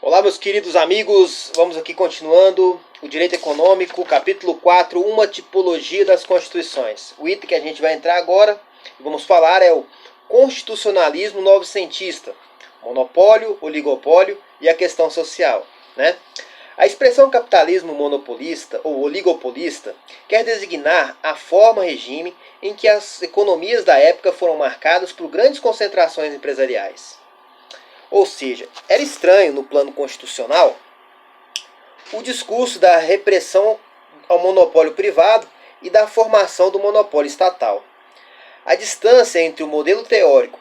Olá, meus queridos amigos, vamos aqui continuando o Direito Econômico, capítulo 4, uma tipologia das constituições. O item que a gente vai entrar agora e vamos falar é o constitucionalismo novecentista, monopólio, oligopólio e a questão social, né? A expressão capitalismo monopolista ou oligopolista quer designar a forma-regime em que as economias da época foram marcadas por grandes concentrações empresariais. Ou seja, era estranho no plano constitucional o discurso da repressão ao monopólio privado e da formação do monopólio estatal. A distância entre o modelo teórico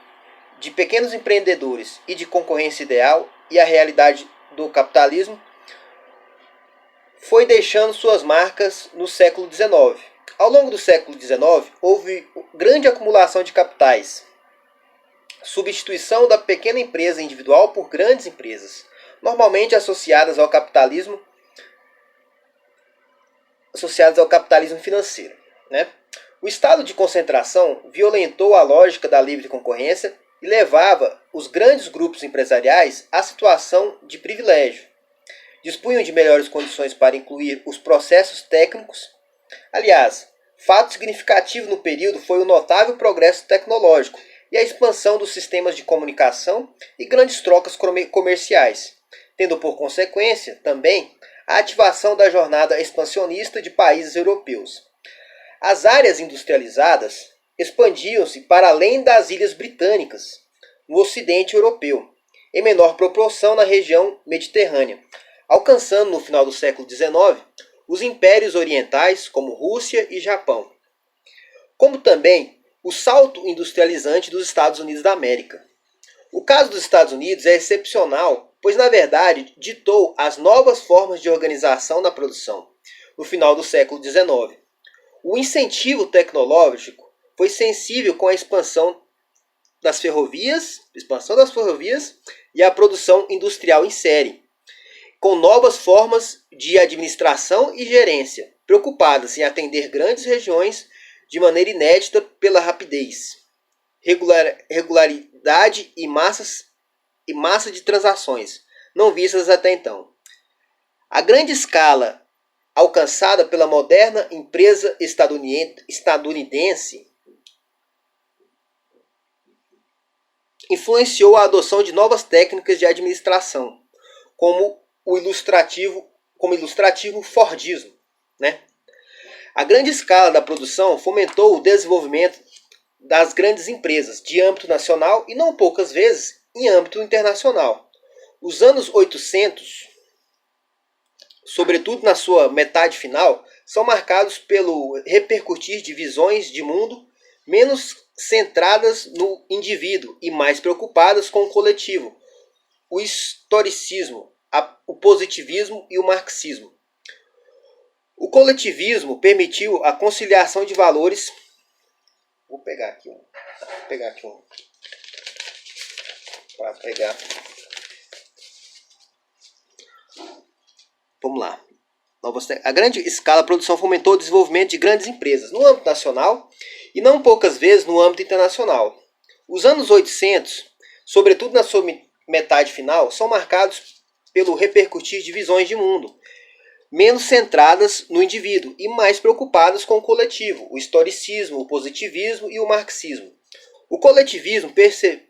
de pequenos empreendedores e de concorrência ideal e a realidade do capitalismo foi deixando suas marcas no século XIX. Ao longo do século XIX, houve grande acumulação de capitais, substituição da pequena empresa individual por grandes empresas, normalmente associadas ao capitalismo financeiro, né? O estado de concentração violentou a lógica da livre concorrência e levava os grandes grupos empresariais à situação de privilégio. Dispunham de melhores condições para incluir os processos técnicos. Aliás, fato significativo no período foi o notável progresso tecnológico e a expansão dos sistemas de comunicação e grandes trocas comerciais, tendo por consequência também a ativação da jornada expansionista de países europeus. As áreas industrializadas expandiam-se para além das ilhas britânicas, no ocidente europeu, em menor proporção na região mediterrânea, alcançando no final do século XIX os impérios orientais como Rússia e Japão, como também o salto industrializante dos Estados Unidos da América. O caso dos Estados Unidos é excepcional, pois na verdade ditou as novas formas de organização da produção no final do século XIX. O incentivo tecnológico foi sensível com a expansão das ferrovias e a produção industrial em série, com novas formas de administração e gerência, preocupadas em atender grandes regiões de maneira inédita pela rapidez, regularidade e massa de transações, não vistas até então. A grande escala alcançada pela moderna empresa estadunidense influenciou a adoção de novas técnicas de administração, como o ilustrativo Fordismo, né? A grande escala da produção fomentou o desenvolvimento das grandes empresas de âmbito nacional e não poucas vezes em âmbito internacional. Os anos 800, sobretudo na sua metade final, são marcados pelo repercutir de visões de mundo menos centradas no indivíduo e mais preocupadas com o coletivo, o historicismo, o positivismo e o marxismo. O coletivismo permitiu a conciliação de valores. Vou pegar aqui um para pegar. Vamos lá. A grande escala de produção fomentou o desenvolvimento de grandes empresas no âmbito nacional e não poucas vezes no âmbito internacional. Os anos 800, sobretudo na sua metade final, são marcados pelo repercutir de visões de mundo menos centradas no indivíduo e mais preocupadas com o coletivo, o historicismo, o positivismo e o marxismo. O coletivismo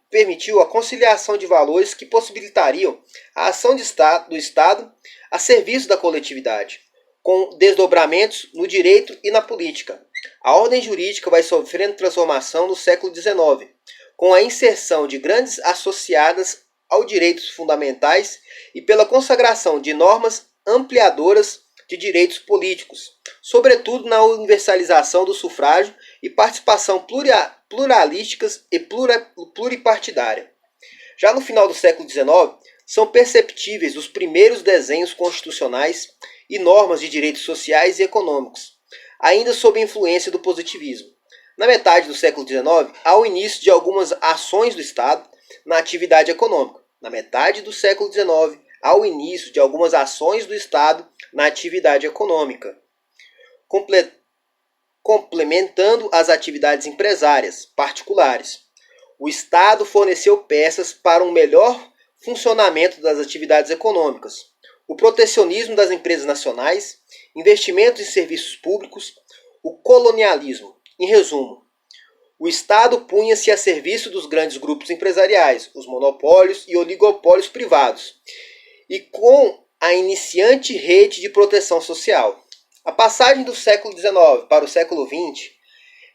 permitiu a conciliação de valores que possibilitariam a ação do Estado a serviço da coletividade, com desdobramentos no direito e na política. A ordem jurídica vai sofrendo transformação no século XIX, com a inserção de grandes associadas aos direitos fundamentais e pela consagração de normas ampliadoras de direitos políticos, sobretudo na universalização do sufrágio e participação pluralísticas e pluripartidária. Já no final do século XIX, são perceptíveis os primeiros desenhos constitucionais e normas de direitos sociais e econômicos, ainda sob a influência do positivismo. Na metade do século XIX, há o início de algumas ações do Estado na atividade econômica. Na metade do século XIX, há o início de algumas ações do Estado na atividade econômica, complementando as atividades empresárias particulares. O Estado forneceu peças para um melhor funcionamento das atividades econômicas, o protecionismo das empresas nacionais, investimentos em serviços públicos, o colonialismo. Em resumo, o Estado punha-se a serviço dos grandes grupos empresariais, os monopólios e oligopólios privados, e com a iniciante rede de proteção social. A passagem do século XIX para o século XX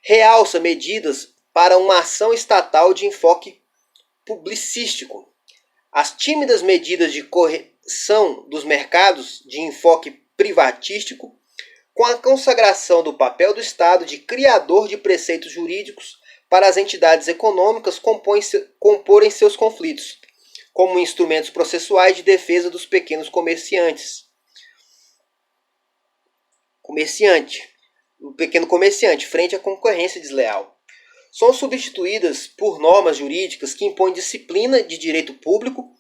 realça medidas para uma ação estatal de enfoque publicístico. As tímidas medidas de correção dos mercados de enfoque privatístico, com a consagração do papel do Estado de criador de preceitos jurídicos para as entidades econômicas comporem seus conflitos, como instrumentos processuais de defesa dos pequenos comerciantes. O pequeno comerciante, frente à concorrência desleal. São substituídas por normas jurídicas que impõem disciplina de direito público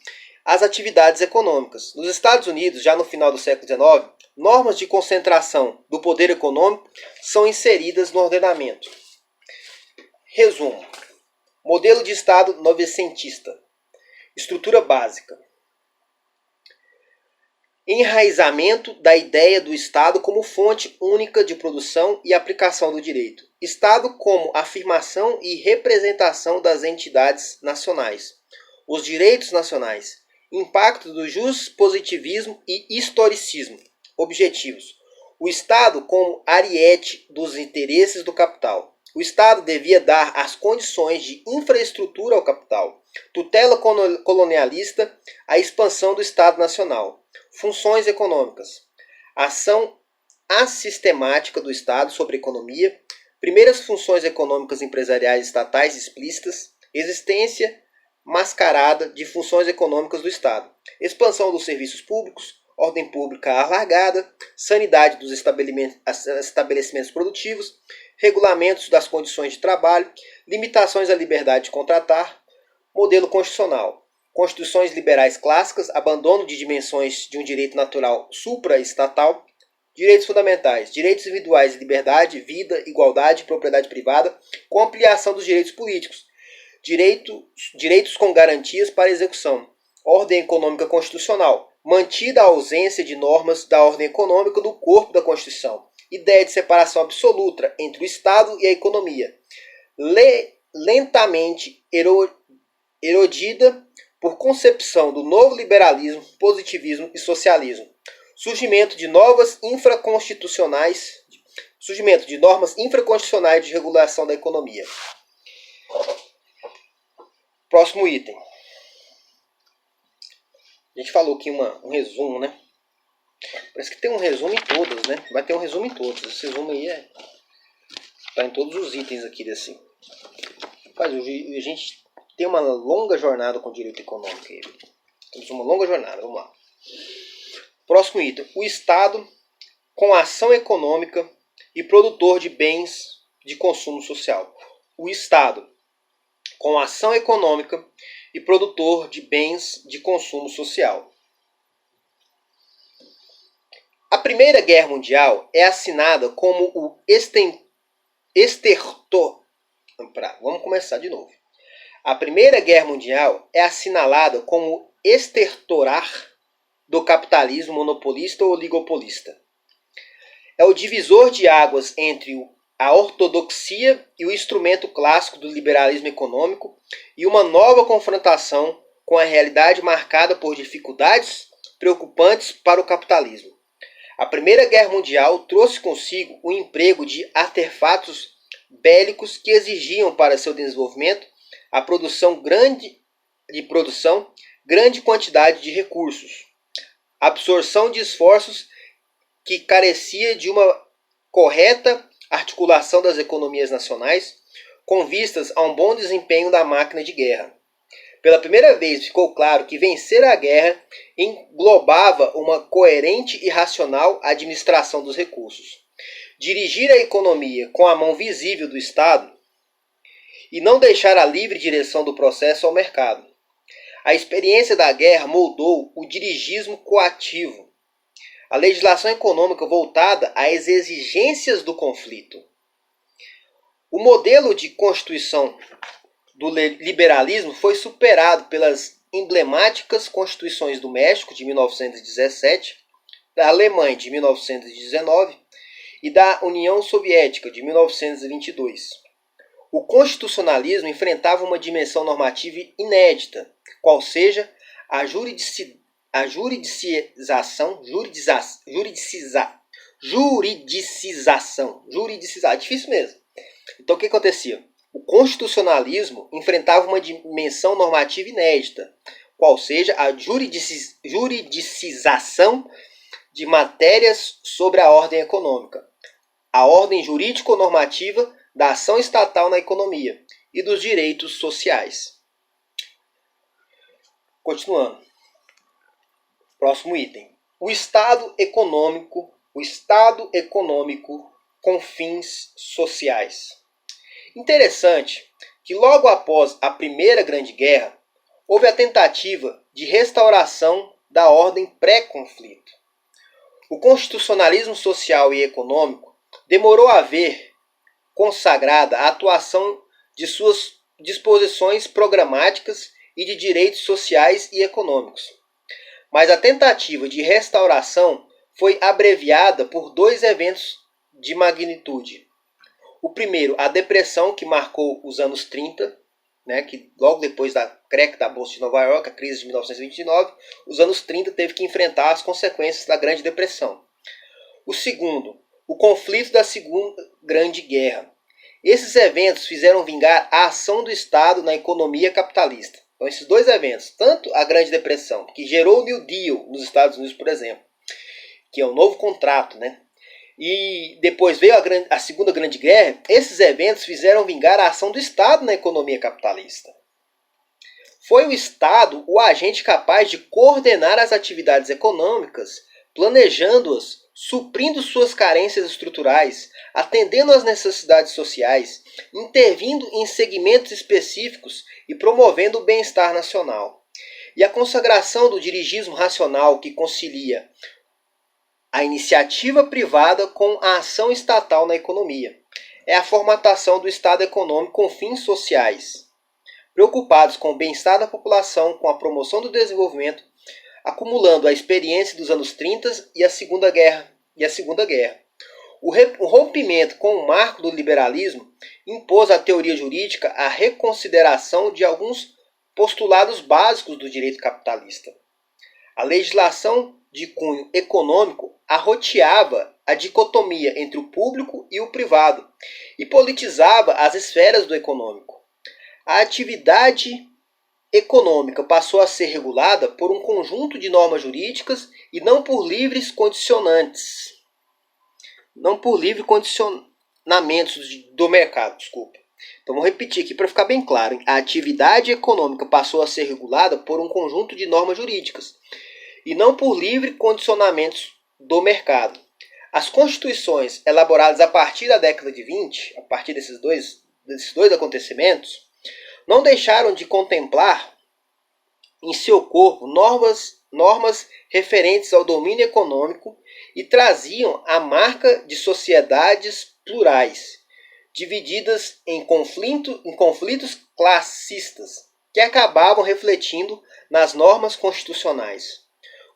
às atividades econômicas. Nos Estados Unidos, já no final do século XIX, normas de concentração do poder econômico são inseridas no ordenamento. Resumo. Modelo de Estado novecentista. Estrutura básica. Enraizamento da ideia do Estado como fonte única de produção e aplicação do direito. Estado como afirmação e representação das entidades nacionais. Os direitos nacionais. Impacto do positivismo e historicismo. Objetivos. O Estado como ariete dos interesses do capital. O Estado devia dar as condições de infraestrutura ao capital. Tutela colonialista, a expansão do Estado Nacional. Funções econômicas. Ação assistemática do Estado sobre a economia. Primeiras funções econômicas empresariais estatais explícitas. Existência mascarada de funções econômicas do Estado. Expansão dos serviços públicos. Ordem pública alargada. Sanidade dos estabelecimentos produtivos. Regulamentos das condições de trabalho. Limitações à liberdade de contratar. Modelo constitucional. Constituições liberais clássicas, abandono de dimensões de um direito natural supra-estatal, direitos fundamentais, direitos individuais de liberdade, vida, igualdade, propriedade privada, com ampliação dos direitos políticos, direitos com garantias para execução, ordem econômica constitucional, mantida a ausência de normas da ordem econômica no corpo da Constituição, ideia de separação absoluta entre o Estado e a economia, lentamente erodida por concepção do novo liberalismo, positivismo e socialismo. Surgimento de normas infraconstitucionais de regulação da economia. Próximo item. A gente falou aqui um resumo, né? Parece que tem um resumo em todas, né? Vai ter um resumo em todas. Esse resumo aí tá em todos os itens aqui desse. Rapaz, a gente tem uma longa jornada com o direito econômico. Temos uma longa jornada, vamos lá. Próximo item. O Estado com ação econômica e produtor de bens de consumo social. O Estado com ação econômica e produtor de bens de consumo social. A Primeira Guerra Mundial é assinada como o Vamos começar de novo. A Primeira Guerra Mundial é assinalada como estertorar do capitalismo monopolista ou oligopolista. É o divisor de águas entre a ortodoxia e o instrumento clássico do liberalismo econômico e uma nova confrontação com a realidade marcada por dificuldades preocupantes para o capitalismo. A Primeira Guerra Mundial trouxe consigo o emprego de artefatos bélicos que exigiam para seu desenvolvimento a grande quantidade de recursos, absorção de esforços que carecia de uma correta articulação das economias nacionais com vistas a um bom desempenho da máquina de guerra. Pela primeira vez ficou claro que vencer a guerra englobava uma coerente e racional administração dos recursos. Dirigir a economia com a mão visível do Estado e não deixar a livre direção do processo ao mercado. A experiência da guerra moldou o dirigismo coativo, a legislação econômica voltada às exigências do conflito. O modelo de constituição do liberalismo foi superado pelas emblemáticas constituições do México, de 1917, da Alemanha, de 1919, e da União Soviética, de 1922. O constitucionalismo enfrentava uma dimensão normativa inédita, qual seja a juridicização, difícil mesmo. Então o que acontecia? O constitucionalismo enfrentava uma dimensão normativa inédita, qual seja a juridicização de matérias sobre a ordem econômica, a ordem jurídico-normativa da ação estatal na economia e dos direitos sociais. Continuando. Próximo item. O Estado econômico com fins sociais. Interessante que logo após a Primeira Grande Guerra, houve a tentativa de restauração da ordem pré-conflito. O constitucionalismo social e econômico demorou a ver consagrada a atuação de suas disposições programáticas e de direitos sociais e econômicos. Mas a tentativa de restauração foi abreviada por dois eventos de magnitude. O primeiro, a depressão que marcou os anos 30, que logo depois da crack da Bolsa de Nova York, a crise de 1929, os anos 30 teve que enfrentar as consequências da Grande Depressão. O segundo, o conflito da Segunda Grande Guerra. Esses eventos fizeram vingar a ação do Estado na economia capitalista. Então, esses dois eventos, tanto a Grande Depressão, que gerou o New Deal nos Estados Unidos, por exemplo, que é um novo contrato, e depois veio a Segunda Grande Guerra, esses eventos fizeram vingar a ação do Estado na economia capitalista. Foi o Estado o agente capaz de coordenar as atividades econômicas, planejando-as, suprindo suas carências estruturais, atendendo às necessidades sociais, intervindo em segmentos específicos e promovendo o bem-estar nacional. E a consagração do dirigismo racional que concilia a iniciativa privada com a ação estatal na economia. É a formatação do Estado econômico com fins sociais, preocupados com o bem-estar da população, com a promoção do desenvolvimento, acumulando a experiência dos anos 30 e a Segunda Guerra. O rompimento com o marco do liberalismo impôs à teoria jurídica a reconsideração de alguns postulados básicos do direito capitalista. A legislação de cunho econômico arroteava a dicotomia entre o público e o privado e politizava as esferas do econômico. A atividade econômica passou a ser regulada por um conjunto de normas jurídicas e não por livres condicionantes. Não por livres condicionamentos do mercado, desculpa. Então vou repetir aqui para ficar bem claro. A atividade econômica passou a ser regulada por um conjunto de normas jurídicas e não por livres condicionamentos do mercado. As constituições elaboradas a partir da década de 20, a partir desses dois acontecimentos, não deixaram de contemplar em seu corpo normas referentes ao domínio econômico e traziam a marca de sociedades plurais, divididas em conflitos classistas, que acabavam refletindo nas normas constitucionais.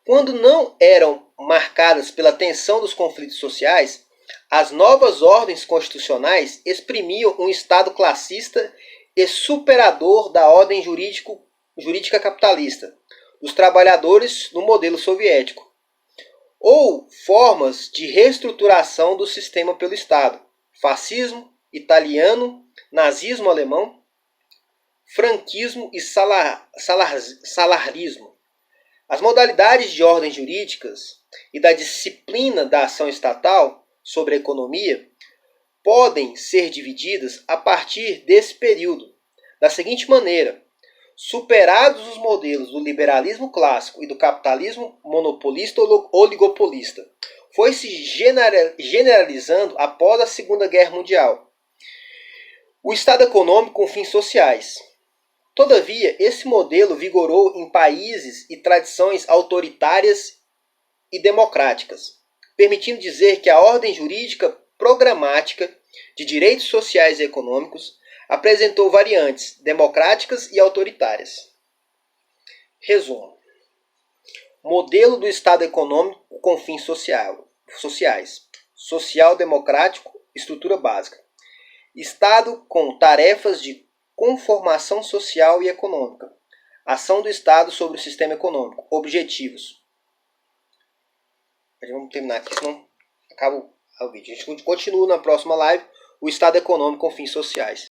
Quando não eram marcadas pela tensão dos conflitos sociais, as novas ordens constitucionais exprimiam um Estado classista e superador da ordem jurídica capitalista, dos trabalhadores no modelo soviético, ou formas de reestruturação do sistema pelo Estado, fascismo italiano, nazismo alemão, franquismo e salarismo. As modalidades de ordens jurídicas e da disciplina da ação estatal sobre a economia podem ser divididas a partir desse período, da seguinte maneira: superados os modelos do liberalismo clássico e do capitalismo monopolista ou oligopolista, foi se generalizando após a Segunda Guerra Mundial o Estado econômico com fins sociais. Todavia, esse modelo vigorou em países e tradições autoritárias e democráticas, permitindo dizer que a ordem jurídica programática de direitos sociais e econômicos apresentou variantes democráticas e autoritárias. Resumo. Modelo do Estado econômico com fins sociais. Social-democrático, estrutura básica. Estado com tarefas de conformação social e econômica. Ação do Estado sobre o sistema econômico. Objetivos. Vamos terminar aqui, senão acaba o vídeo. A gente continua na próxima live. O Estado econômico com fins sociais.